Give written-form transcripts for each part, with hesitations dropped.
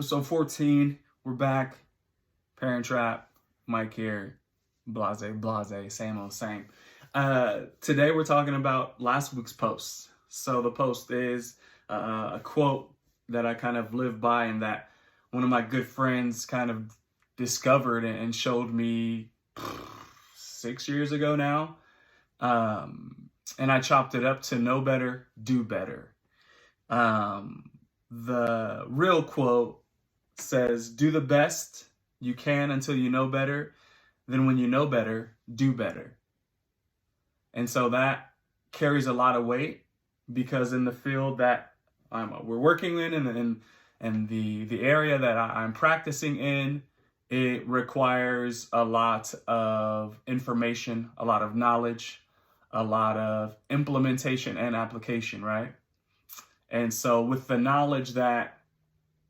episode 14. We're back. Parent Trap, Mike here. Blase, same old same. Today we're talking about last week's post. So the post is a quote that I kind of live by and that one of my good friends kind of discovered and showed me 6 years ago now. And I chopped it up to know better, do better. The real quote says, do the best you can until you know better. Then when you know better, do better. And so that carries a lot of weight because in the field that we're working in and the area that I'm practicing in, it requires a lot of information, a lot of knowledge, a lot of implementation and application, right? And so with the knowledge that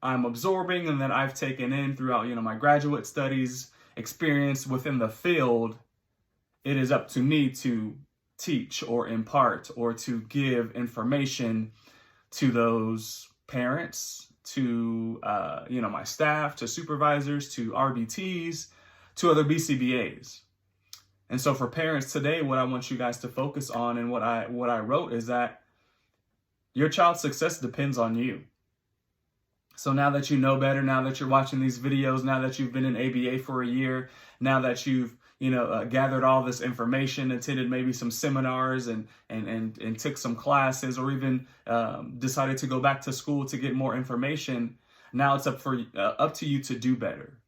I'm absorbing and that I've taken in throughout, my graduate studies experience within the field, it is up to me to teach or impart or to give information to those parents, to, my staff, to supervisors, to RBTs, to other BCBAs. And so for parents today, what I want you guys to focus on and what I wrote is that your child's success depends on you. So now that you know better, now that you're watching these videos, now that you've been in ABA for a year, now that you've gathered all this information, attended maybe some seminars and took some classes, or even decided to go back to school to get more information, now it's up to you to do better.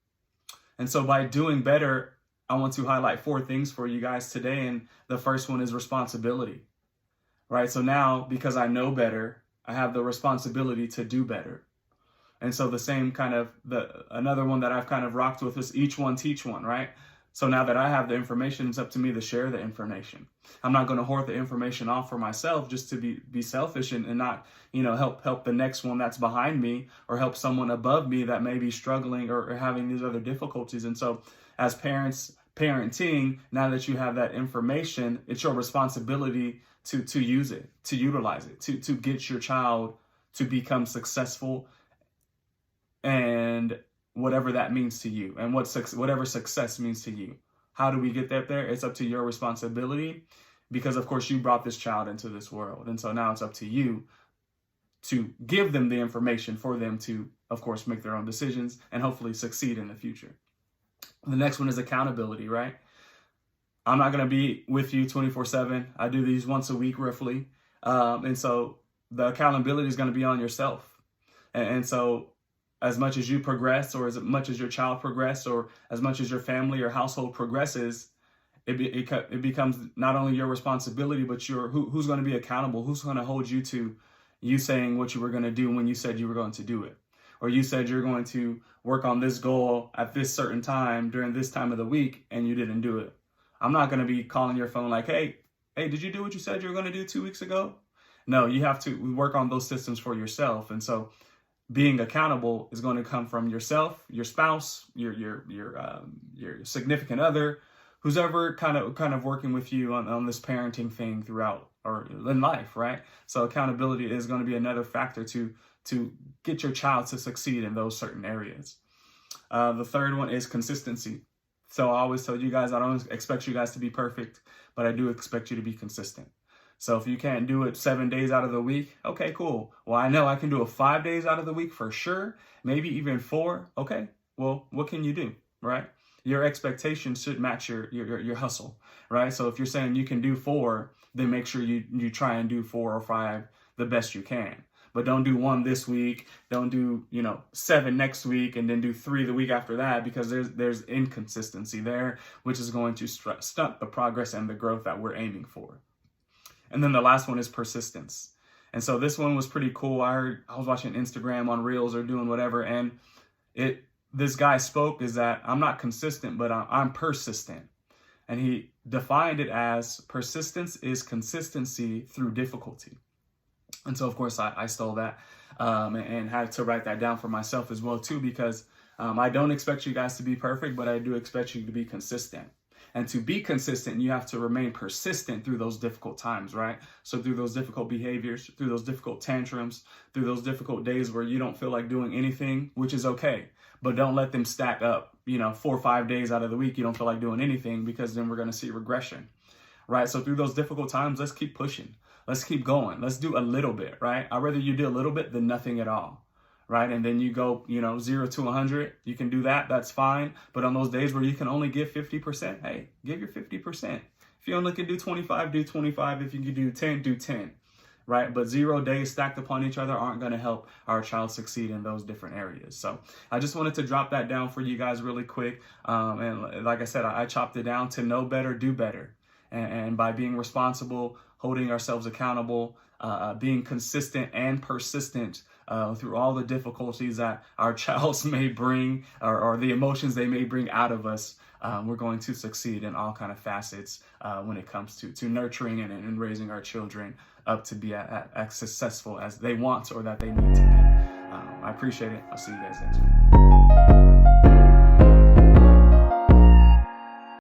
And so by doing better, I want to highlight 4 things for you guys today, and the first one is responsibility. Right? So now, because I know better, I have the responsibility to do better. And so the same kind of, another one that I've kind of rocked with is each one teach one, right? So now that I have the information, it's up to me to share the information. I'm not going to hoard the information off for myself just to be selfish and not, help the next one that's behind me or help someone above me that may be struggling or having these other difficulties. And so as parents, parenting, now that you have that information, it's your responsibility to use it, to utilize it, to get your child to become successful and whatever that means to you and whatever success means to you. How do we get that there? It's up to your responsibility because, of course, you brought this child into this world. And so now it's up to you to give them the information for them to, of course, make their own decisions and hopefully succeed in the future. The next one is accountability, right? I'm not going to be with you 24/7. I do these once a week roughly. And so the accountability is going to be on yourself. And so as much as you progress or as much as your child progress or as much as your family or household progresses, it becomes not only your responsibility, but who's going to be accountable, who's going to hold you to you saying what you were going to do when you said you were going to do it. Or you said you're going to work on this goal at this certain time during this time of the week and you didn't do it. I'm not going to be calling your phone like, hey, did you do what you said you were going to do 2 weeks ago? No, you have to work on those systems for yourself. And so being accountable is going to come from yourself, your spouse, your significant other, who's ever kind of working with you on this parenting thing throughout or in life, right? So accountability is going to be another factor to get your child to succeed in those certain areas. The third one is consistency. So I always tell you guys, I don't expect you guys to be perfect, but I do expect you to be consistent. So if you can't do it 7 days out of the week, okay, cool. Well, I know I can do it 5 days out of the week for sure, maybe even 4. Okay, well, what can you do, right? Your expectations should match your hustle, right? So if you're saying you can do 4, then make sure you try and do 4 or 5 the best you can. But don't do 1 this week, don't do 7 next week, and then do 3 the week after that, because there's inconsistency there, which is going to stunt the progress and the growth that we're aiming for. And then the last one is persistence. And so this one was pretty cool. I was watching Instagram on Reels or doing whatever, and this guy spoke is that I'm not consistent, but I'm persistent. And he defined it as persistence is consistency through difficulty. And so, of course, I stole that and had to write that down for myself as well, too, because I don't expect you guys to be perfect, but I do expect you to be consistent. And to be consistent, you have to remain persistent through those difficult times, right? So through those difficult behaviors, through those difficult tantrums, through those difficult days where you don't feel like doing anything, which is okay. But don't let them stack up, 4 or 5 days out of the week you don't feel like doing anything, because then we're going to see regression, right? So through those difficult times, let's keep pushing. Let's keep going. Let's do a little bit, right? I'd rather you do a little bit than nothing at all, right? And then you go, 0 to 100. You can do that. That's fine. But on those days where you can only give 50%, hey, give your 50%. If you only can do 25, do 25. If you can do 10, do 10, right? But 0 days stacked upon each other aren't going to help our child succeed in those different areas. So I just wanted to drop that down for you guys really quick. And like I said, I chopped it down to know better, do better. And by being responsible, holding ourselves accountable, being consistent and persistent through all the difficulties that our childs may bring, or the emotions they may bring out of us, we're going to succeed in all kind of facets when it comes to nurturing and raising our children up to be as successful as they want or that they need to be. I appreciate it. I'll see you guys next week.